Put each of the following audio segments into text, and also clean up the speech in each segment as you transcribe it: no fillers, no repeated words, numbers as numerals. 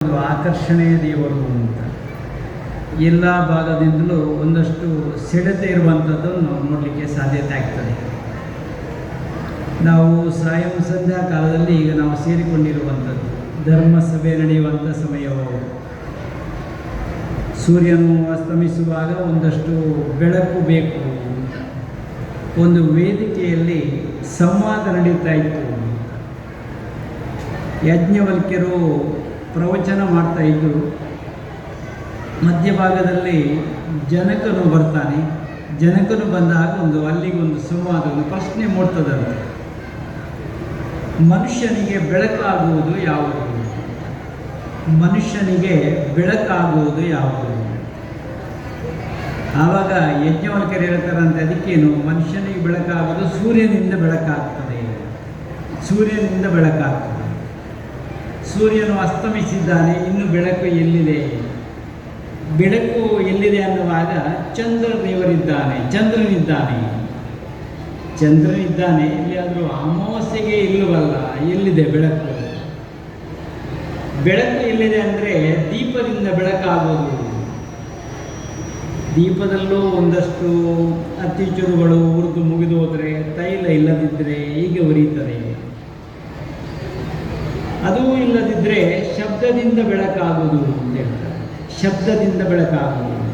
ಒಂದು ಆಕರ್ಷಣೆಯ ದೇವರು ಅಂತ ಎಲ್ಲ ಭಾಗದಿಂದಲೂ ಒಂದಷ್ಟು ಸೆಳೆತ ಇರುವಂಥದ್ದು ನಾವು ನೋಡಲಿಕ್ಕೆ ಸಾಧ್ಯತೆ ಆಗ್ತದೆ. ನಾವು ಸಾಯಂ ಸಂಧ್ಯಾ ಕಾಲದಲ್ಲಿ ಈಗ ನಾವು ಸೇರಿಕೊಂಡಿರುವಂಥದ್ದು ಧರ್ಮಸಭೆ ನಡೆಯುವಂಥ ಸಮಯವು ಸೂರ್ಯನು ಅಸ್ತಮಿಸುವಾಗ ಒಂದಷ್ಟು ಬೆಳಕು ಬೇಕು ಅಂತ ಒಂದು ವೇದಿಕೆಯಲ್ಲಿ ಸಂವಾದ ನಡೀತಾ ಇತ್ತು. ಯಾಜ್ಞವಲ್ಕ್ಯರು ಪ್ರವಚನ ಮಾಡ್ತಾ ಇದ್ದರು. ಮಧ್ಯಭಾಗದಲ್ಲಿ ಜನಕನು ಬರ್ತಾನೆ. ಜನಕನು ಬಂದಾಗ ಅಲ್ಲಿಗೊಂದು ಸಂವಾದ, ಒಂದು ಪ್ರಶ್ನೆ ಮೂಡ್ತದಂತೆ. ಮನುಷ್ಯನಿಗೆ ಬೆಳಕಾಗುವುದು ಯಾವುದು? ಮನುಷ್ಯನಿಗೆ ಬೆಳಕಾಗುವುದು ಯಾವುದು? ಆವಾಗ ಯಜ್ಞವಲ್ಕ್ಯರು ಹೇಳ್ತಾರಂತೆ, ಅದಕ್ಕೇನು ಮನುಷ್ಯನಿಗೆ ಬೆಳಕಾಗೋದು ಸೂರ್ಯನಿಂದ ಬೆಳಕಾಗ್ತದೆ. ಸೂರ್ಯನಿಂದ ಬೆಳಕಾಗ್ತದೆ. ಸೂರ್ಯನು ಅಸ್ತಮಿಸಿದ್ದಾನೆ, ಇನ್ನು ಬೆಳಕು ಎಲ್ಲಿದೆ? ಬೆಳಕು ಎಲ್ಲಿದೆ ಅನ್ನುವಾಗ ಚಂದ್ರನಿದ್ದಾನೆ. ಚಂದ್ರನಿದ್ದಾನೆ ಎಲ್ಲಿಯಾದರೂ ಅಮಾವಾಸ್ಯೆಗೆ ಇಲ್ಲವಲ್ಲ, ಎಲ್ಲಿದೆ ಬೆಳಕು? ಬೆಳಕು ಎಲ್ಲಿದೆ ಅಂದರೆ ದೀಪದಿಂದ ಬೆಳಕಾಗೋದು. ದೀಪದಲ್ಲೂ ಒಂದಷ್ಟು ಅತ್ತಿಚುರುಗಳು ಉರಿದು ಮುಗಿದು ಹೋದರೆ, ತೈಲ ಇಲ್ಲದಿದ್ದರೆ ಹೀಗೆ ಉರಿಯುತ್ತದೆ. ಅದೂ ಇಲ್ಲದಿದ್ದರೆ ಶಬ್ದದಿಂದ ಬೆಳಕಾಗುವುದು ಅಂತ ಹೇಳ್ತಾರೆ. ಶಬ್ದದಿಂದ ಬೆಳಕಾಗುವುದು.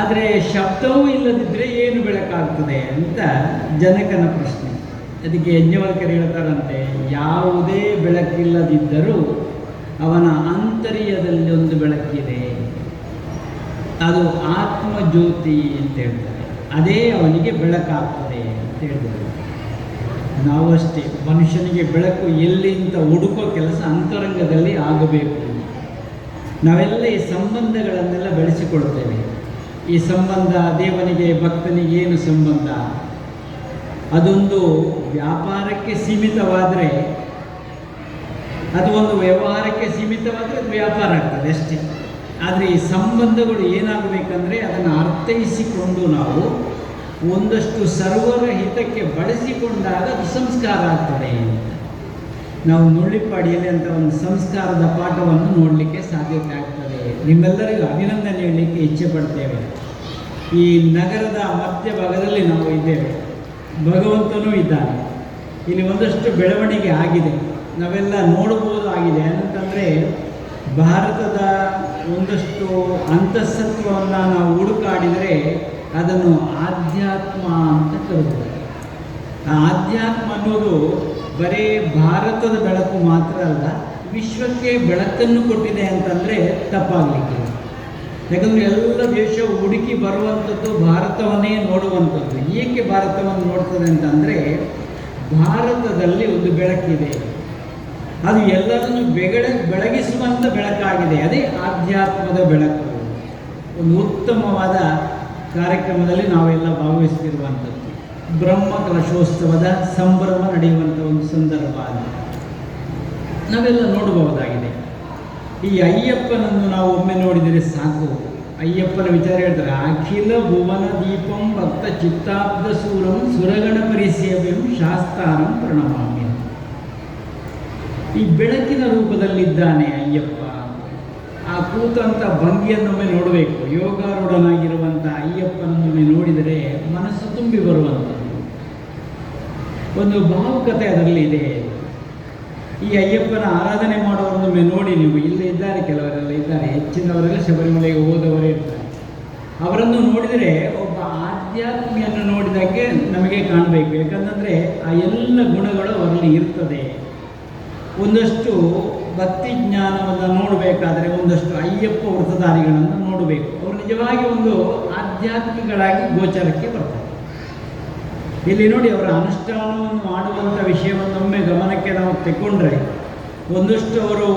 ಆದರೆ ಶಬ್ದವೂ ಇಲ್ಲದಿದ್ದರೆ ಏನು ಬೆಳಕಾಗ್ತದೆ ಅಂತ ಜನಕನ ಪ್ರಶ್ನೆ. ಅದಕ್ಕೆ ಯಜ್ಞವಲ್ಕ್ಯರು ಹೇಳ್ತಾರಂತೆ, ಯಾವುದೇ ಬೆಳಕಿಲ್ಲದಿದ್ದರೂ ಅವನ ಆಂತರ್ಯದಲ್ಲಿ ಒಂದು ಬೆಳಕಿದೆ, ಅದು ಆತ್ಮಜ್ಯೋತಿ ಅಂತ ಹೇಳ್ತಾರೆ. ಅದೇ ಅವನಿಗೆ ಬೆಳಕಾಗ್ತದೆ ಅಂತ ಹೇಳಿದರು. ನಾವು ಅಷ್ಟೇ, ಮನುಷ್ಯನಿಗೆ ಬೆಳಕು ಎಲ್ಲಿ ಅಂತ ಹುಡುಕೋ ಕೆಲಸ ಅಂತರಂಗದಲ್ಲಿ ಆಗಬೇಕು. ನಾವೆಲ್ಲ ಈ ಸಂಬಂಧಗಳನ್ನೆಲ್ಲ ಬೆಳೆಸಿಕೊಳ್ತೇವೆ. ಈ ಸಂಬಂಧ ದೇವನಿಗೆ ಭಕ್ತನಿಗೆ ಏನು ಸಂಬಂಧ? ಅದೊಂದು ವ್ಯಾಪಾರಕ್ಕೆ ಸೀಮಿತವಾದರೆ, ಅದು ಒಂದು ವ್ಯವಹಾರಕ್ಕೆ ಸೀಮಿತವಾದರೆ ಅದು ವ್ಯಾಪಾರ ಆಗ್ತದೆ ಅಷ್ಟೇ. ಆದರೆ ಈ ಸಂಬಂಧಗಳು ಏನಾಗಬೇಕಂದ್ರೆ ಅದನ್ನು ಅರ್ಥೈಸಿಕೊಂಡು ನಾವು ಒಂದಷ್ಟು ಸರ್ವರ ಹಿತಕ್ಕೆ ಬಳಸಿಕೊಂಡಾಗ ಅದು ಸಂಸ್ಕಾರ ಆಗ್ತದೆ. ನಾವು ನುಳ್ಳಿಪಾಡಿಯಲ್ಲಿ ಅಂತ ಒಂದು ಸಂಸ್ಕಾರದ ಪಾಠವನ್ನು ನೋಡಲಿಕ್ಕೆ ಸಾಧ್ಯತೆ ಆಗ್ತದೆ. ನಿಮ್ಮೆಲ್ಲರಿಗೂ ಅಭಿನಂದನೆ ಹೇಳಲಿಕ್ಕೆ ಇಚ್ಛೆ ಪಡ್ತೇವೆ. ಈ ನಗರದ ಮಧ್ಯಭಾಗದಲ್ಲಿ ನಾವು ಇದ್ದೇವೆ. ಭಗವಂತನೂ ಇದ್ದಾನೆ. ಇಲ್ಲಿ ಒಂದಷ್ಟು ಬೆಳವಣಿಗೆ ಆಗಿದೆ, ನಾವೆಲ್ಲ ನೋಡಬಹುದು ಆಗಿದೆ. ಅಂತಂದರೆ ಭಾರತದ ಒಂದಷ್ಟು ಅಂತಃಸತ್ವವನ್ನು ನಾವು ಹುಡುಕಾಡಿದರೆ ಅದನ್ನು ಆಧ್ಯಾತ್ಮ ಅಂತ ಕರೀತಾರೆ. ಆ ಆಧ್ಯಾತ್ಮ ಅನ್ನೋದು ಬರೀ ಭಾರತದ ಬೆಳಕು ಮಾತ್ರ ಅಲ್ಲ, ವಿಶ್ವಕ್ಕೆ ಬೆಳಕನ್ನು ಕೊಟ್ಟಿದೆ ಅಂತಂದರೆ ತಪ್ಪಾಗಲಿಕ್ಕೆ. ಯಾಕಂದರೆ ಎಲ್ಲ ದೇಶವು ಹುಡುಕಿ ಬರುವಂಥದ್ದು ಭಾರತವನ್ನೇ ನೋಡುವಂಥದ್ದು. ಏಕೆ ಭಾರತವನ್ನು ನೋಡ್ತದೆ ಅಂತಂದರೆ ಭಾರತದಲ್ಲಿ ಒಂದು ಬೆಳಕಿದೆ, ಅದು ಎಲ್ಲರನ್ನು ಬೆಳಗಿಸುವಂಥ ಬೆಳಕಾಗಿದೆ. ಅದೇ ಆಧ್ಯಾತ್ಮದ ಬೆಳಕು. ಒಂದು ಉತ್ತಮವಾದ ಕಾರ್ಯಕ್ರಮದಲ್ಲಿ ನಾವೆಲ್ಲ ಭಾಗವಹಿಸ್ತಿರುವಂಥದ್ದು. ಬ್ರಹ್ಮ ಕಲಶೋತ್ಸವದ ಸಂಭ್ರಮ ನಡೆಯುವಂಥ ಒಂದು ಸಂದರ್ಭ ಅದು ನಾವೆಲ್ಲ ನೋಡಬಹುದಾಗಿದೆ. ಈ ಅಯ್ಯಪ್ಪನನ್ನು ನಾವು ಒಮ್ಮೆ ನೋಡಿದರೆ ಸಾಕು. ಅಯ್ಯಪ್ಪನ ವಿಚಾರ ಹೇಳ್ತಾರೆ, ಅಖಿಲ ಭುವನ ದೀಪಂ ಭಕ್ತ ಚಿತ್ತಾಬ್ದ ಸೂರಂ ಸುರಗಣ ಪರಿಸೇವ್ಯಂ ಶಾಸ್ತಾರಂ ಪ್ರಣಮಾಮಿ. ಈ ಬೆಳಕಿನ ರೂಪದಲ್ಲಿದ್ದಾನೆ ಅಯ್ಯಪ್ಪ. ಆ ಕೂತಂಥ ಭಂಗಿಯನ್ನೊಮ್ಮೆ ನೋಡಬೇಕು. ಯೋಗಾರೂಢನಾಗಿರುವಂಥ ಅಯ್ಯಪ್ಪನನ್ನೊಮ್ಮೆ ನೋಡಿದರೆ ಮನಸ್ಸು ತುಂಬಿ ಬರುವಂಥದ್ದು ಒಂದು ಭಾವುಕತೆ ಅದರಲ್ಲಿ ಇದೆ. ಈ ಅಯ್ಯಪ್ಪನ ಆರಾಧನೆ ಮಾಡೋರನ್ನೊಮ್ಮೆ ನೋಡಿ ನೀವು. ಇಲ್ಲೇ ಇದ್ದಾರೆ, ಕೆಲವರೆಲ್ಲ ಇದ್ದಾರೆ, ಹೆಚ್ಚಿನವರೆಲ್ಲ ಶಬರಿಮಲೆಗೆ ಹೋದವರೇ ಇರ್ತಾರೆ. ಅವರನ್ನು ನೋಡಿದರೆ ಒಬ್ಬ ಆಧ್ಯಾತ್ಮಿಯನ್ನು ನೋಡಿದಾಗೆ ನಮಗೆ ಕಾಣಬೇಕು. ಯಾಕಂತಂದರೆ ಆ ಎಲ್ಲ ಗುಣಗಳು ಅವರಲ್ಲಿ ಇರ್ತದೆ. ಒಂದಷ್ಟು ಭಕ್ತಿ ಜ್ಞಾನವನ್ನು ನೋಡಬೇಕಾದರೆ ಒಂದಷ್ಟು ಅಯ್ಯಪ್ಪ ವೃತಧಾರಿಗಳನ್ನು ನೋಡಬೇಕು. ಅವರು ನಿಜವಾಗಿ ಒಂದು ಆಧ್ಯಾತ್ಮಿಕಗಳಾಗಿ ಗೋಚರಕ್ಕೆ ಬರ್ತಾರೆ. ಇಲ್ಲಿ ನೋಡಿ, ಅವರ ಅನುಷ್ಠಾನವನ್ನು ಮಾಡುವಂಥ ವಿಷಯವನ್ನೊಮ್ಮೆ ಗಮನಕ್ಕೆ ನಾವು ತೆಕ್ಕೊಂಡ್ರೆ, ಒಂದಷ್ಟು ಅವರು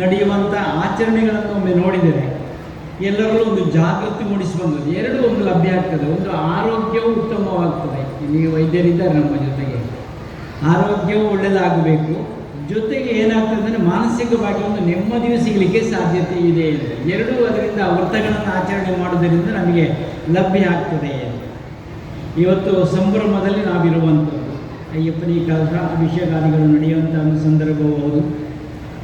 ನಡೆಯುವಂಥ ಆಚರಣೆಗಳನ್ನು ಒಮ್ಮೆ ನೋಡಿದರೆ ಎಲ್ಲರಲ್ಲೂ ಒಂದು ಜಾಗೃತಿ ಮೂಡಿಸುವಂಥದ್ದು ಎರಡೂ ಒಂದು ಲಭ್ಯ ಆಗ್ತದೆ. ಒಂದು ಆರೋಗ್ಯವು ಉತ್ತಮವಾಗ್ತದೆ. ಇಲ್ಲಿ ವೈದ್ಯರಿದ್ದಾರೆ ನಮ್ಮ ಜೊತೆಗೆ. ಆರೋಗ್ಯವು ಒಳ್ಳೆಯದಾಗಬೇಕು, ಜೊತೆಗೆ ಏನಾಗ್ತದೆ ಅಂದರೆ ಮಾನಸಿಕವಾಗಿ ಒಂದು ನೆಮ್ಮದಿಯೂ ಸಿಗಲಿಕ್ಕೆ ಸಾಧ್ಯತೆ ಇದೆ. ಎರಡೂ ಅದರಿಂದ ವ್ರತಗಳನ್ನು ಆಚರಣೆ ಮಾಡೋದರಿಂದ ನಮಗೆ ಲಭ್ಯ ಆಗ್ತದೆ. ಇವತ್ತು ಸಂಭ್ರಮದಲ್ಲಿ ನಾವಿರುವಂಥದ್ದು. ಅಯ್ಯಪ್ಪನ ಈ ಕಾಲದ ಅಭಿಷೇಕಾದಿಗಳು ನಡೆಯುವಂಥ ಒಂದು ಸಂದರ್ಭವೂ ಹೌದು.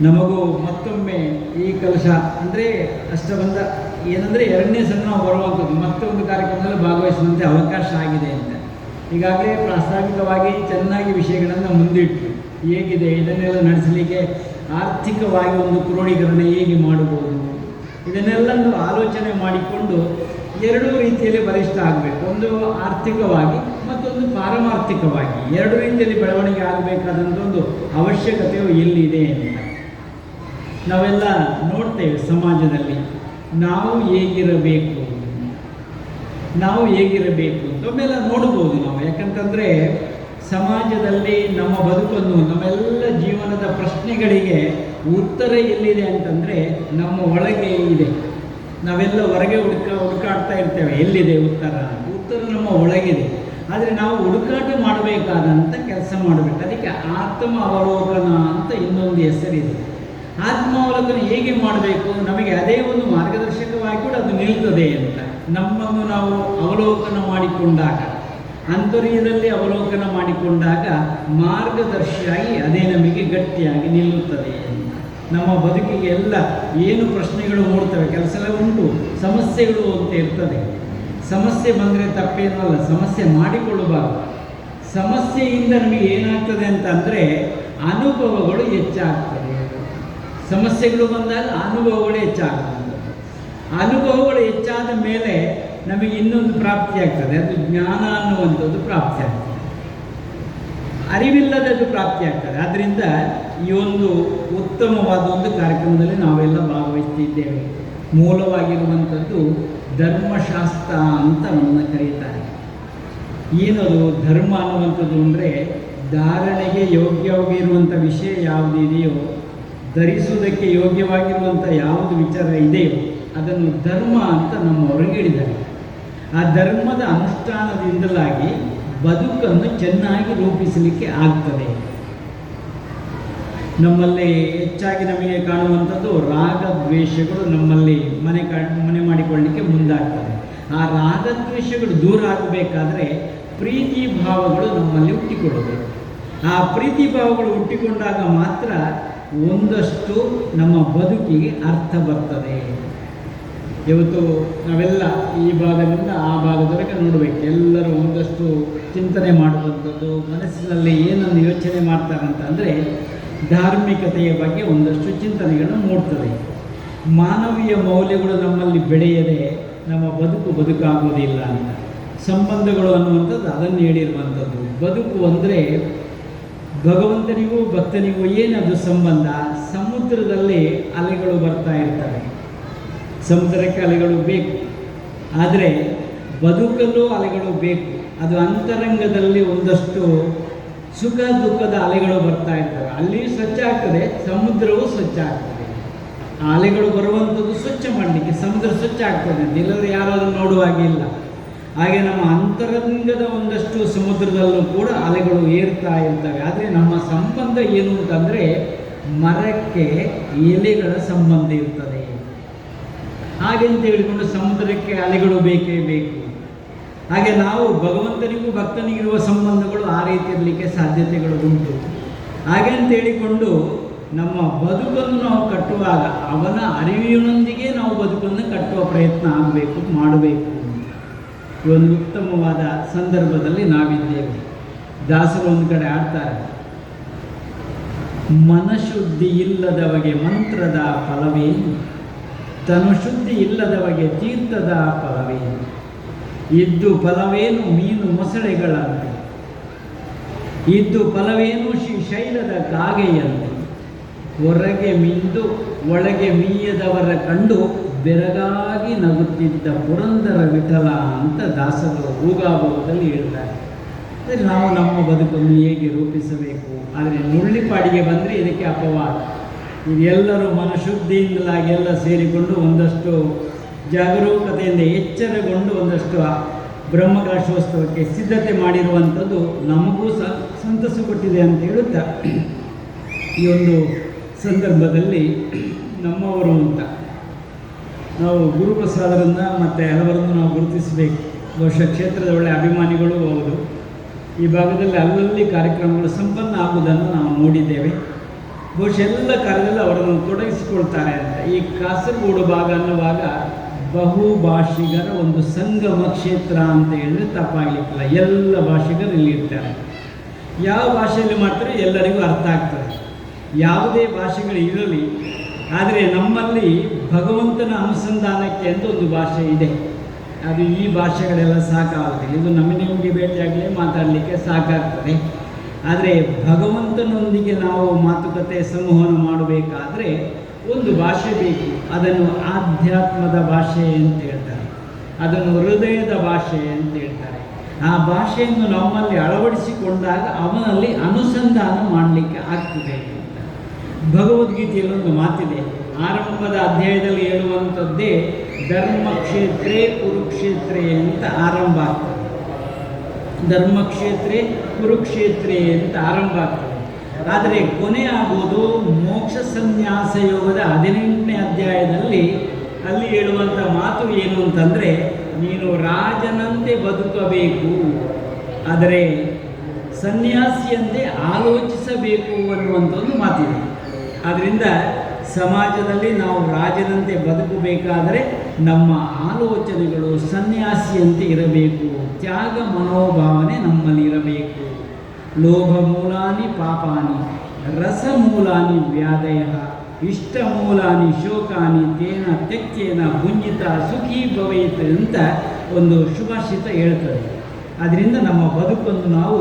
ನಮಗೂ ಮತ್ತೊಮ್ಮೆ ಈ ಕಲಶ ಅಂದರೆ ಅಷ್ಟಬಂಧ ಏನಂದರೆ ಎರಡನೇ ಸಲ ನಾವು ಬರುವಂಥದ್ದು ಮತ್ತೊಂದು ಕಾರ್ಯಕ್ರಮದಲ್ಲಿ ಭಾಗವಹಿಸುವಂತೆ ಅವಕಾಶ ಆಗಿದೆ ಅಂತ. ಈಗಾಗಲೇ ಪ್ರಾಸ್ತಾವಿಕವಾಗಿ ಚೆನ್ನಾಗಿ ವಿಷಯಗಳನ್ನು ಮುಂದಿಟ್ಟು ಹೇಗಿದೆ ಇದನ್ನೆಲ್ಲ ನಡೆಸಲಿಕ್ಕೆ ಆರ್ಥಿಕವಾಗಿ ಒಂದು ಕ್ರೋಢೀಕರಣ ಹೇಗೆ ಮಾಡಬಹುದು ಇದನ್ನೆಲ್ಲ ಆಲೋಚನೆ ಮಾಡಿಕೊಂಡು ಎರಡೂ ರೀತಿಯಲ್ಲಿ ಬಲಿಷ್ಠ ಆಗಬೇಕು. ಒಂದು ಆರ್ಥಿಕವಾಗಿ ಮತ್ತೊಂದು ಪಾರಮಾರ್ಥಿಕವಾಗಿ ಎರಡು ರೀತಿಯಲ್ಲಿ ಬೆಳವಣಿಗೆ ಆಗಬೇಕಾದಂಥ ಒಂದು ಅವಶ್ಯಕತೆಯು ಎಲ್ಲಿದೆ ಅಂತ ನಾವೆಲ್ಲ ನೋಡ್ತೇವೆ. ಸಮಾಜದಲ್ಲಿ ನಾವು ಹೇಗಿರಬೇಕು ಒಮ್ಮೆಲ್ಲ ನೋಡ್ಬೋದು ನಾವು. ಯಾಕಂತಂದರೆ ಸಮಾಜದಲ್ಲಿ ನಮ್ಮ ಬದುಕನ್ನು ನಮ್ಮೆಲ್ಲ ಜೀವನದ ಪ್ರಶ್ನೆಗಳಿಗೆ ಉತ್ತರ ಎಲ್ಲಿದೆ ಅಂತಂದರೆ ನಮ್ಮ ಒಳಗೆ ಇದೆ. ನಾವೆಲ್ಲ ಹೊರಗೆ ಹುಡುಕಾಡ್ತಾ ಇರ್ತೇವೆ ಎಲ್ಲಿದೆ ಉತ್ತರ ನಮ್ಮ ಒಳಗಿದೆ. ಆದರೆ ನಾವು ಹುಡುಕಾಟ ಮಾಡಬೇಕಾದಂಥ ಕೆಲಸ ಮಾಡಬೇಕು. ಅದಕ್ಕೆ ಆತ್ಮ ಅವಲೋಕನ ಅಂತ ಇನ್ನೊಂದು ಹೆಸರಿದೆ. ಆತ್ಮಾವಲೋಕನ ಹೇಗೆ ಮಾಡಬೇಕು ನಮಗೆ ಅದೇ ಒಂದು ಮಾರ್ಗದರ್ಶಕವಾಗಿ ಕೂಡ ಅದು ನಿಲ್ತದೆ ಅಂತ. ನಮ್ಮನ್ನು ನಾವು ಅವಲೋಕನ ಮಾಡಿಕೊಂಡಾಗ ಅಂತರ್ಯದಲ್ಲಿ ಅವಲೋಕನ ಮಾಡಿಕೊಂಡಾಗ ಮಾರ್ಗದರ್ಶಿಯಾಗಿ ಅದೇ ನಮಗೆ ಗಟ್ಟಿಯಾಗಿ ನಿಲ್ಲುತ್ತದೆ. ನಮ್ಮ ಬದುಕಿಗೆ ಎಲ್ಲ ಏನು ಪ್ರಶ್ನೆಗಳು ಮೂಡ್ತವೆ, ಕೆಲಸ ಎಲ್ಲ ಉಂಟು, ಸಮಸ್ಯೆಗಳು ಅಂತ ಇರ್ತದೆ. ಸಮಸ್ಯೆ ಬಂದರೆ ತಪ್ಪೇನೂ ಅಲ್ಲ, ಸಮಸ್ಯೆ ಮಾಡಿಕೊಳ್ಳಬಾರದು. ಸಮಸ್ಯೆಯಿಂದ ನಮಗೆ ಏನಾಗ್ತದೆ ಅಂತಂದರೆ ಅನುಭವಗಳು ಹೆಚ್ಚಾಗ್ತದೆ. ಸಮಸ್ಯೆಗಳು ಬಂದಾಗ ಅನುಭವಗಳು ಹೆಚ್ಚಾಗ್ತದೆ. ಅನುಭವಗಳು ಹೆಚ್ಚಾದ ಮೇಲೆ ನಮಗೆ ಇನ್ನೊಂದು ಪ್ರಾಪ್ತಿಯಾಗ್ತದೆ, ಅದು ಜ್ಞಾನ ಅನ್ನುವಂಥದ್ದು ಪ್ರಾಪ್ತಿಯಾಗ್ತದೆ. ಅರಿವಿಲ್ಲದದ್ದು ಪ್ರಾಪ್ತಿಯಾಗ್ತದೆ. ಆದ್ದರಿಂದ ಈ ಒಂದು ಉತ್ತಮವಾದ ಒಂದು ಕಾರ್ಯಕ್ರಮದಲ್ಲಿ ನಾವೆಲ್ಲ ಭಾಗವಹಿಸ್ತಿದ್ದೇವೆ. ಮೂಲವಾಗಿರುವಂಥದ್ದು ಧರ್ಮಶಾಸ್ತ್ರ ಅಂತ ನಮ್ಮನ್ನು ಕರೀತಾರೆ. ಏನದು ಧರ್ಮ ಅನ್ನುವಂಥದ್ದು ಅಂದರೆ ಧಾರಣೆಗೆ ಯೋಗ್ಯವಾಗಿರುವಂಥ ವಿಷಯ ಯಾವುದಿದೆಯೋ, ಧರಿಸುವುದಕ್ಕೆ ಯೋಗ್ಯವಾಗಿರುವಂಥ ಯಾವುದು ವಿಚಾರ ಇದೆಯೋ ಅದನ್ನು ಧರ್ಮ ಅಂತ ನಮ್ಮವರಿಗೆ ಹೇಳಿದ್ದಾರೆ. ಆ ಧರ್ಮದ ಅನುಷ್ಠಾನದಿಂದಲಾಗಿ ಬದುಕನ್ನು ಚೆನ್ನಾಗಿ ರೂಪಿಸಲಿಕ್ಕೆ ಆಗ್ತದೆ. ನಮ್ಮಲ್ಲಿ ಹೆಚ್ಚಾಗಿ ನಮಗೆ ಕಾಣುವಂಥದ್ದು ರಾಗದ್ವೇಷಗಳು ನಮ್ಮಲ್ಲಿ ಮನೆ ಮಾಡಿಕೊಳ್ಳಲಿಕ್ಕೆ ಮುಂದಾಗ್ತದೆ. ಆ ರಾಗದ್ವೇಷಗಳು ದೂರ ಆಗಬೇಕಾದ್ರೆ ಪ್ರೀತಿ ಭಾವಗಳು ನಮ್ಮಲ್ಲಿ ಹುಟ್ಟಿಕೊಳ್ಳಬೇಕು. ಆ ಪ್ರೀತಿ ಭಾವಗಳು ಹುಟ್ಟಿಕೊಂಡಾಗ ಮಾತ್ರ ಒಂದಷ್ಟು ನಮ್ಮ ಬದುಕಿಗೆ ಅರ್ಥ ಬರ್ತದೆ. ಇವತ್ತು ನಾವೆಲ್ಲ ಈ ಭಾಗದಿಂದ ಆ ಭಾಗದವರೆಗೆ ನೋಡಬೇಕು. ಎಲ್ಲರೂ ಒಂದಷ್ಟು ಚಿಂತನೆ ಮಾಡುವಂಥದ್ದು, ಮನಸ್ಸಿನಲ್ಲಿ ಏನನ್ನು ಯೋಚನೆ ಮಾಡ್ತಾರಂತಂದರೆ ಧಾರ್ಮಿಕತೆಯ ಬಗ್ಗೆ ಒಂದಷ್ಟು ಚಿಂತನೆಗಳನ್ನು ಮೂಡ್ತದೆ. ಮಾನವೀಯ ಮೌಲ್ಯಗಳು ನಮ್ಮಲ್ಲಿ ಬೆಳೆಯದೆ ನಮ್ಮ ಬದುಕಾಗುವುದಿಲ್ಲ ಅಂತ. ಸಂಬಂಧಗಳು ಅನ್ನುವಂಥದ್ದು ಅದನ್ನು ಹೇಳಿರುವಂಥದ್ದು. ಬದುಕು ಅಂದರೆ ಭಗವಂತನಿಗೂ ಭಕ್ತನಿಗೂ ಏನದು ಸಂಬಂಧ? ಸಮುದ್ರದಲ್ಲಿ ಅಲೆಗಳು ಬರ್ತಾ ಇರ್ತವೆ, ಸಮುದ್ರಕ್ಕೆ ಅಲೆಗಳು ಬೇಕು, ಆದರೆ ಬದುಕಲ್ಲೂ ಅಲೆಗಳು ಬೇಕು. ಅದು ಅಂತರಂಗದಲ್ಲಿ ಒಂದಷ್ಟು ಸುಖ ದುಃಖದ ಅಲೆಗಳು ಬರ್ತಾ ಇರ್ತವೆ. ಅಲ್ಲಿಯೂ ಸ್ವಚ್ಛ ಆಗ್ತದೆ, ಸಮುದ್ರವೂ ಸ್ವಚ್ಛ ಆಗ್ತದೆ. ಆ ಅಲೆಗಳು ಬರುವಂಥದ್ದು ಸ್ವಚ್ಛ ಮಾಡಲಿಕ್ಕೆ ಸಮುದ್ರ ಸ್ವಚ್ಛ ಆಗ್ತದೆ ಅಂತ ಎಲ್ಲರೂ ಯಾರಾದರೂ ನೋಡುವಾಗಿಲ್ಲ. ಹಾಗೆ ನಮ್ಮ ಅಂತರಂಗದ ಒಂದಷ್ಟು ಸಮುದ್ರದಲ್ಲೂ ಕೂಡ ಅಲೆಗಳು ಏರ್ತಾ ಇರ್ತವೆ. ಆದರೆ ನಮ್ಮ ಸಂಬಂಧ ಏನು ಅಂತಂದರೆ ಮರಕ್ಕೆ ಎಲೆಗಳ ಸಂಬಂಧ ಇರ್ತದೆ. ಹಾಗೆಂತ ಹೇಳಿಕೊಂಡು ಸಮುದ್ರಕ್ಕೆ ಅಲೆಗಳು ಬೇಕೇ ಬೇಕು. ಹಾಗೆ ನಾವು ಭಗವಂತನಿಗೂ ಭಕ್ತನಿಗಿರುವ ಸಂಬಂಧಗಳು ಆ ರೀತಿ ಇರಲಿಕ್ಕೆ ಸಾಧ್ಯತೆಗಳು ಉಂಟು. ಹಾಗೆ ಅಂತ ಹೇಳಿಕೊಂಡು ನಮ್ಮ ಬದುಕನ್ನು ನಾವು ಕಟ್ಟುವಾಗ ಅವನ ಅರಿವಿನೊಂದಿಗೆ ನಾವು ಬದುಕನ್ನು ಕಟ್ಟುವ ಪ್ರಯತ್ನ ಮಾಡಬೇಕು. ಈ ಒಂದು ಉತ್ತಮವಾದ ಸಂದರ್ಭದಲ್ಲಿ ನಾವಿದ್ದೇವೆ. ದಾಸರು ಒಂದು ಕಡೆ ಆಡ್ತಾರೆ, ಮನಶುದ್ಧಿ ಇಲ್ಲದವಗೆ ಮಂತ್ರದ ಫಲವೇನು, ತನುಶುದ್ಧಿ ಇಲ್ಲದವಗೆ ತೀರ್ಥದ ಫಲವೇನು, ಇದ್ದು ಫಲವೇನು ಮೀನು ಮೊಸಳೆಗಳಂತೆ, ಇದ್ದು ಫಲವೇನು ಶೈಲದ ಕಾಗೆಯಂತೆ, ಹೊರಗೆ ಮಿಂದು ಒಳಗೆ ಮೀಯದವರ ಕಂಡು ಬೆರಗಾಗಿ ನಗುತ್ತಿದ್ದ ಪುರಂದರ ವಿಠಲ ಅಂತ ದಾಸರು ಭೂಗಾಭಾವದಲ್ಲಿ ಹೇಳ್ತಾರೆ. ಅಂದರೆ ನಾವು ನಮ್ಮ ಬದುಕನ್ನು ಹೇಗೆ ರೂಪಿಸಬೇಕು. ಆದರೆ ನುಳ್ಳಿಪಾಡಿಗೆ ಬಂದರೆ ಇದಕ್ಕೆ ಅಪವಾದ. ಇದೆಲ್ಲರೂ ಮನಶುದ್ಧಿಯಿಂದಲಾಗಿ ಎಲ್ಲ ಸೇರಿಕೊಂಡು ಒಂದಷ್ಟು ಜಾಗರೂಕತೆಯಿಂದ ಎಚ್ಚರಗೊಂಡು ಒಂದಷ್ಟು ಬ್ರಹ್ಮಕಲಶೋತ್ಸವಕ್ಕೆ ಸಿದ್ಧತೆ ಮಾಡಿರುವಂಥದ್ದು ನಮಗೂ ಸಂತಸ ಕೊಟ್ಟಿದೆ ಅಂತ ಹೇಳುತ್ತಾ ಈ ಒಂದು ಸಂದರ್ಭದಲ್ಲಿ ನಮ್ಮವರು ಅಂತ ನಾವು ಗುರುಪ್ರಸಾದರನ್ನು ಮತ್ತು ಹಲವರನ್ನು ನಾವು ಗುರುತಿಸಬೇಕು. ಬಹುಶಃ ಕ್ಷೇತ್ರದ ಒಳ್ಳೆಯ ಅಭಿಮಾನಿಗಳು ಹೌದು. ಈ ಭಾಗದಲ್ಲಿ ಅಲ್ಲಲ್ಲಿ ಕಾರ್ಯಕ್ರಮಗಳು ಸಂಪನ್ನ ಆಗುವುದನ್ನು ನಾವು ನೋಡಿದ್ದೇವೆ. ಬಹುಶಃ ಎಲ್ಲ ಕಾರ್ಯದಲ್ಲಿ ಅವರನ್ನು ತೊಡಗಿಸಿಕೊಳ್ತಾರೆ ಅಂತ. ಈ ಕಾಸರಗೋಡು ಭಾಗ ಅನ್ನುವಾಗ ಬಹುಭಾಷಿಗರ ಒಂದು ಸಂಗಮ ಕ್ಷೇತ್ರ ಅಂತ ಹೇಳಿದ್ರೆ ತಪ್ಪಾಗಲಿಕ್ಕಿಲ್ಲ. ಎಲ್ಲ ಭಾಷಿಗರು ಇಲ್ಲಿ ಇರ್ತಾರೆ. ಯಾವ ಭಾಷೆಯಲ್ಲಿ ಮಾಡ್ತಾರೆ ಎಲ್ಲರಿಗೂ ಅರ್ಥ ಆಗ್ತದೆ. ಯಾವುದೇ ಭಾಷೆಗಳು ಇರಲಿ, ಆದರೆ ನಮ್ಮಲ್ಲಿ ಭಗವಂತನ ಅನುಸಂಧಾನಕ್ಕೆ ಅಂತ ಒಂದು ಭಾಷೆ ಇದೆ. ಅದು ಈ ಭಾಷೆಗಳೆಲ್ಲ ಸಾಕಾಗುತ್ತಿಲ್ಲ. ಇದು ನಿಮಗೆ ಭೇಟಿಯಾಗಲೇ ಮಾತಾಡಲಿಕ್ಕೆ ಸಾಕಾಗ್ತದೆ. ಆದರೆ ಭಗವಂತನೊಂದಿಗೆ ನಾವು ಮಾತುಕತೆ ಸಂವಹನ ಮಾಡಬೇಕಾದ್ರೆ ಒಂದು ಭಾಷೆ ಬೇಕು. ಅದನ್ನು ಆಧ್ಯಾತ್ಮದ ಭಾಷೆ ಅಂತ ಹೇಳ್ತಾರೆ, ಅದನ್ನು ಹೃದಯದ ಭಾಷೆ ಅಂತ ಹೇಳ್ತಾರೆ. ಆ ಭಾಷೆಯನ್ನು ನಮ್ಮಲ್ಲಿ ಅಳವಡಿಸಿಕೊಂಡಾಗ ಅವನಲ್ಲಿ ಅನುಸಂಧಾನ ಮಾಡಲಿಕ್ಕೆ ಆಗ್ತದೆ ಅಂತ. ಭಗವದ್ಗೀತೆಯಲ್ಲೊಂದು ಮಾತಿದೆ, ಆರಂಭದ ಅಧ್ಯಾಯದಲ್ಲಿ ಹೇಳುವಂಥದ್ದೇ ಧರ್ಮಕ್ಷೇತ್ರೇ ಕುರುಕ್ಷೇತ್ರೇ ಅಂತ ಆರಂಭ ಆಗ್ತದೆ. ಧರ್ಮಕ್ಷೇತ್ರೇ ಕುರುಕ್ಷೇತ್ರೇ ಅಂತ ಆರಂಭ ಆಗ್ತದೆ. ಆದರೆ ಕೊನೆ ಆಗುವುದು ಮೋಕ್ಷ ಸನ್ಯಾಸ ಯೋಗದ 18ನೇ ಅಧ್ಯಾಯದಲ್ಲಿ. ಅಲ್ಲಿ ಹೇಳುವಂಥ ಮಾತು ಏನು ಅಂತಂದರೆ, ನೀನು ರಾಜನಂತೆ ಬದುಕಬೇಕು, ಆದರೆ ಸನ್ಯಾಸಿಯಂತೆ ಆಲೋಚಿಸಬೇಕು ಅನ್ನುವಂಥ ಒಂದು ಮಾತಿದೆ. ಆದ್ದರಿಂದ ಸಮಾಜದಲ್ಲಿ ನಾವು ರಾಜನಂತೆ ಬದುಕಬೇಕಾದರೆ ನಮ್ಮ ಆಲೋಚನೆಗಳು ಸನ್ಯಾಸಿಯಂತೆ ಇರಬೇಕು. ತ್ಯಾಗ ಮನೋಭಾವನೆ ನಮ್ಮಲ್ಲಿ ಇರಬೇಕು. ಲೋಭ ಮೂಲಾನಿ ಪಾಪಾನಿ ರಸಮೂಲಾನಿ ವ್ಯಾಧಯ ಇಷ್ಟಮೂಲಾನಿ ಶೋಕಾನಿ ತೇನ ತ್ಯಕ್ತೇನ ಭುಂಜಿತ ಸುಖೀ ಭವೇತ್ ಅಂತ ಒಂದು ಶುಭಾಷಿತ ಹೇಳ್ತದೆ. ಅದರಿಂದ ನಮ್ಮ ಬದುಕನ್ನು ನಾವು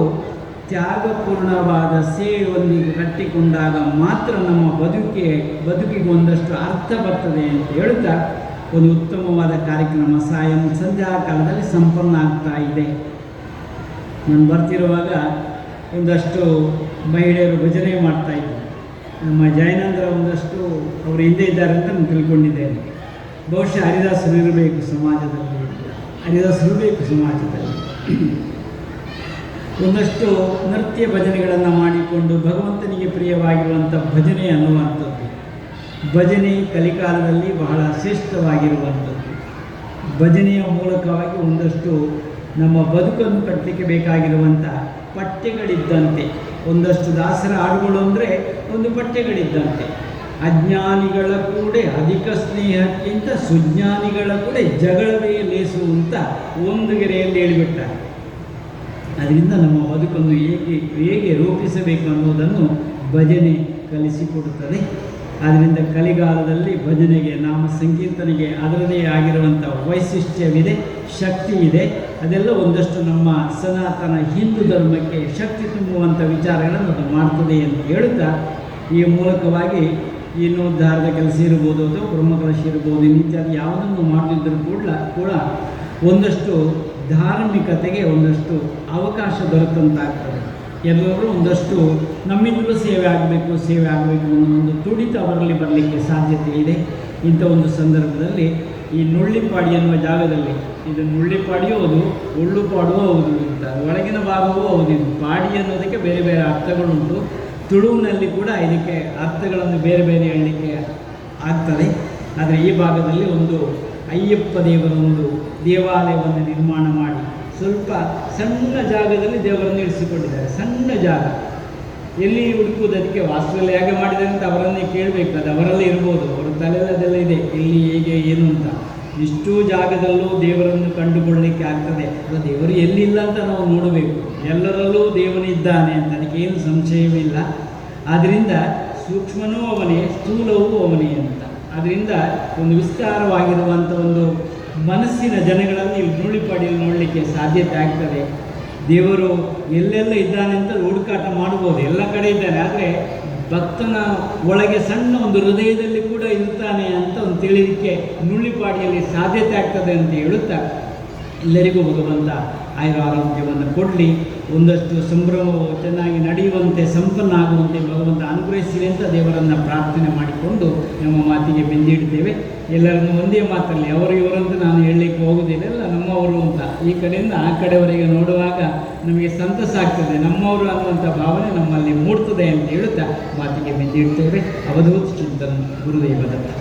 ತ್ಯಾಗಪೂರ್ಣವಾದ ಸೇವೆಯೊಂದಿಗೆ ಕಟ್ಟಿಕೊಂಡಾಗ ಮಾತ್ರ ನಮ್ಮ ಬದುಕಿಗೆ ಒಂದಷ್ಟು ಅರ್ಥ ಬರ್ತದೆ ಅಂತ ಹೇಳುತ್ತಾ ಒಂದು ಉತ್ತಮವಾದ ಕಾರ್ಯಕ್ರಮ ಸಾಯಂ ಸಂಧ್ಯಾ ಕಾಲದಲ್ಲಿ ಸಂಪನ್ನ ಆಗ್ತಾ ಇದೆ. ನಾನು ಬರ್ತಿರುವಾಗ ಒಂದಷ್ಟು ಮಹಿಳೆಯರು ಭಜನೆ ಮಾಡ್ತಾಯಿದ್ರು. ನಮ್ಮ ಜಯನಂದ್ರ ಒಂದಷ್ಟು ಅವರು ಹಿಂದೆ ಇದ್ದಾರೆ ಅಂತ ನಾನು ತಿಳ್ಕೊಂಡಿದ್ದೇನೆ. ಬಹುಶಃ ಹರಿದಾಸರು ಇರಬೇಕು ಸಮಾಜದಲ್ಲಿ, ಹರಿದಾಸರು ಬೇಕು ಸಮಾಜದಲ್ಲಿ. ಒಂದಷ್ಟು ನೃತ್ಯ ಭಜನೆಗಳನ್ನು ಮಾಡಿಕೊಂಡು ಭಗವಂತನಿಗೆ ಪ್ರಿಯವಾಗಿರುವಂಥ ಭಜನೆ ಅನ್ನುವಂಥದ್ದು. ಭಜನೆ ಕಲಿಕಾಲದಲ್ಲಿ ಬಹಳ ಶ್ರೇಷ್ಠವಾಗಿರುವಂಥದ್ದು. ಭಜನೆಯ ಮೂಲಕವಾಗಿ ಒಂದಷ್ಟು ನಮ್ಮ ಬದುಕನ್ನು ಕಟ್ಟಲಿಕ್ಕೆ ಬೇಕಾಗಿರುವಂಥ ಪಠ್ಯಗಳಿದ್ದಂತೆ. ಒಂದಷ್ಟು ದಾಸರ ಹಾಡುಗಳು ಅಂದರೆ ಒಂದು ಪಠ್ಯಗಳಿದ್ದಂತೆ. ಅಜ್ಞಾನಿಗಳ ಕೂಡ ಅಧಿಕ ಸ್ನೇಹಕ್ಕಿಂತ ಸುಜ್ಞಾನಿಗಳ ಕೂಡ ಜಗಳವೇ ಲೇಸು ಅಂತ ಒಂದು ಗೆರೆಯಲ್ಲಿ ಹೇಳಿಬಿಟ್ಟಾರೆ. ಅದರಿಂದ ನಮ್ಮ ಬದುಕನ್ನು ಹೇಗೆ ರೂಪಿಸಬೇಕು ಅನ್ನೋದನ್ನು ಭಜನೆ ಕಲಿಸಿಕೊಡುತ್ತದೆ. ಆದ್ದರಿಂದ ಕಲಿಗಾಲದಲ್ಲಿ ಭಜನೆಗೆ, ನಾಮ ಸಂಕೀರ್ತನೆಗೆ ಅದರದೇ ಆಗಿರುವಂಥ ವೈಶಿಷ್ಟ್ಯವಿದೆ, ಶಕ್ತಿ ಇದೆ. ಅದೆಲ್ಲ ಒಂದಷ್ಟು ನಮ್ಮ ಸನಾತನ ಹಿಂದೂ ಧರ್ಮಕ್ಕೆ ಶಕ್ತಿ ತುಂಬುವಂಥ ವಿಚಾರಗಳನ್ನು ಅದು ಮಾಡ್ತದೆ ಅಂತ ಹೇಳುತ್ತಾ, ಈ ಮೂಲಕವಾಗಿ ಇನ್ನೋದ್ಧಾರದ ಕೆಲಸ ಇರ್ಬೋದು ಅಥವಾ ಬ್ರಹ್ಮಕಲಶ ಇರ್ಬೋದು, ಇತ್ಯಾದಿ ಯಾವುದನ್ನು ಮಾಡದಿದ್ದರೂ ಕೂಡ ಒಂದಷ್ಟು ಧಾರ್ಮಿಕತೆಗೆ ಒಂದಷ್ಟು ಅವಕಾಶ ದೊರೆತಂತಾಗ್ತದೆ. ಎಲ್ಲರೂ ಒಂದಷ್ಟು ನಮ್ಮಿಂದಲೂ ಸೇವೆ ಆಗಬೇಕು ಅನ್ನೋ ಒಂದು ತುಡಿತ ಅವರಲ್ಲಿ ಬರಲಿಕ್ಕೆ ಸಾಧ್ಯತೆ ಇದೆ. ಇಂಥ ಒಂದು ಸಂದರ್ಭದಲ್ಲಿ ಈ ನುಳ್ಳಿಪಾಡಿ ಎನ್ನುವ ಜಾಗದಲ್ಲಿ, ಇದು ನುಳ್ಳಿಪಾಡಿಯೂ ಹೌದು, ಉಳ್ಳುಪಾಡುವೂ ಹೌದು ಅಂತ, ಒಳಗಿನ ಭಾಗವೂ ಹೌದು. ಇದು ಪಾಡಿ ಅನ್ನೋದಕ್ಕೆ ಬೇರೆ ಬೇರೆ ಅರ್ಥಗಳುಂಟು. ತುಳುವಿನಲ್ಲಿ ಕೂಡ ಇದಕ್ಕೆ ಅರ್ಥಗಳನ್ನು ಬೇರೆ ಬೇರೆ ಹೇಳಲಿಕ್ಕೆ ಆಗ್ತದೆ. ಆದರೆ ಈ ಭಾಗದಲ್ಲಿ ಒಂದು ಅಯ್ಯಪ್ಪ ದೇವರ ಒಂದು ದೇವಾಲಯವನ್ನು ನಿರ್ಮಾಣ ಮಾಡಿ ಸ್ವಲ್ಪ ಸಣ್ಣ ಜಾಗದಲ್ಲಿ ದೇವರನ್ನು ಇರಿಸಿಕೊಂಡಿದ್ದಾರೆ. ಸಣ್ಣ ಜಾಗ, ಎಲ್ಲಿ ಹುಡುಕುವುದು? ಅದಕ್ಕೆ ವಾಸ್ತುವಲ್ಲಿ ಹೇಗೆ ಮಾಡಿದ್ದಾರೆ ಅಂತ ಅವರನ್ನೇ ಕೇಳಬೇಕು. ಅದು ಅವರಲ್ಲೇ ಇರ್ಬೋದು, ಅವರ ತಲೆಯಲ್ಲದೆಲ್ಲ ಇದೆ ಎಲ್ಲಿ ಹೇಗೆ ಏನು ಅಂತ. ಇಷ್ಟೂ ಜಾಗದಲ್ಲೂ ದೇವರನ್ನು ಕಂಡುಕೊಳ್ಳಲಿಕ್ಕೆ ಆಗ್ತದೆ. ಅದು ದೇವರು ಎಲ್ಲಿಲ್ಲ ಅಂತ ನಾವು ನೋಡಬೇಕು. ಎಲ್ಲರಲ್ಲೂ ದೇವನಿದ್ದಾನೆ ಅಂತ, ಅದಕ್ಕೆ ಏನು ಸಂಶಯವಿಲ್ಲ. ಆದ್ದರಿಂದ ಸೂಕ್ಷ್ಮನೂ ಅವನೇ, ಸ್ಥೂಲವೂ ಅವನೇ ಅಂತ. ಅದರಿಂದ ಒಂದು ವಿಸ್ತಾರವಾಗಿರುವಂಥ ಒಂದು ಮನಸ್ಸಿನ ಜನಗಳಲ್ಲಿ ನುಳ್ಳಿಪಾಡಿಯಲ್ಲಿ ನೋಡಲಿಕ್ಕೆ ಸಾಧ್ಯತೆ ಆಗ್ತದೆ. ದೇವರು ಎಲ್ಲೆಲ್ಲ ಇದ್ದಾನೆ ಅಂತ ಹುಡುಕಾಟ ಮಾಡ್ಬೋದು, ಎಲ್ಲ ಕಡೆ ಇದ್ದಾನೆ. ಆದರೆ ಭಕ್ತನ ಒಳಗೆ ಸಣ್ಣ ಒಂದು ಹೃದಯದಲ್ಲಿ ಕೂಡ ಇರ್ತಾನೆ ಅಂತ ಒಂದು ತಿಳಿಲಿಕ್ಕೆ ನುಳ್ಳಿಪಾಡಿಯಲ್ಲಿ ಸಾಧ್ಯತೆ ಆಗ್ತದೆ ಅಂತ ಹೇಳುತ್ತಾ, ಎಲ್ಲರಿಗೂ ಭಗವಂತ ಆಯುರ ಆರೋಗ್ಯವನ್ನು ಕೊಡಲಿ, ಒಂದಷ್ಟು ಸಂಭ್ರಮವು ಚೆನ್ನಾಗಿ ನಡೆಯುವಂತೆ, ಸಂಪನ್ನ ಆಗುವಂತೆ ಭಗವಂತ ಅನುಗ್ರಹಿಸಲಿ ಅಂತ ದೇವರನ್ನು ಪ್ರಾರ್ಥನೆ ಮಾಡಿಕೊಂಡು ನಮ್ಮ ಮಾತಿಗೆ ಬೆಂದಿಡ್ತೇವೆ. ಎಲ್ಲರನ್ನು ಒಂದೇ ಮಾತಲ್ಲಿ ಅವರು ಇವರಂತ ನಾನು ಹೇಳಲಿಕ್ಕೆ ಹೋಗೋದಿಲ್ಲ, ಎಲ್ಲ ನಮ್ಮವರು ಅಂತ. ಈ ಕಡೆಯಿಂದ ಆ ಕಡೆವರೆಗೆ ನೋಡುವಾಗ ನಮಗೆ ಸಂತಸ ಆಗ್ತದೆ, ನಮ್ಮವರು ಅನ್ನುವಂಥ ಭಾವನೆ ನಮ್ಮಲ್ಲಿ ಮೂಡ್ತದೆ ಅಂತ ಹೇಳುತ್ತಾ ಮಾತಿಗೆ ಬೆಂದಿಡ್ತೇವೆ. ಅವಧೂತ ಚಿಂತನ ಗುರುದೇವದತ್ತ.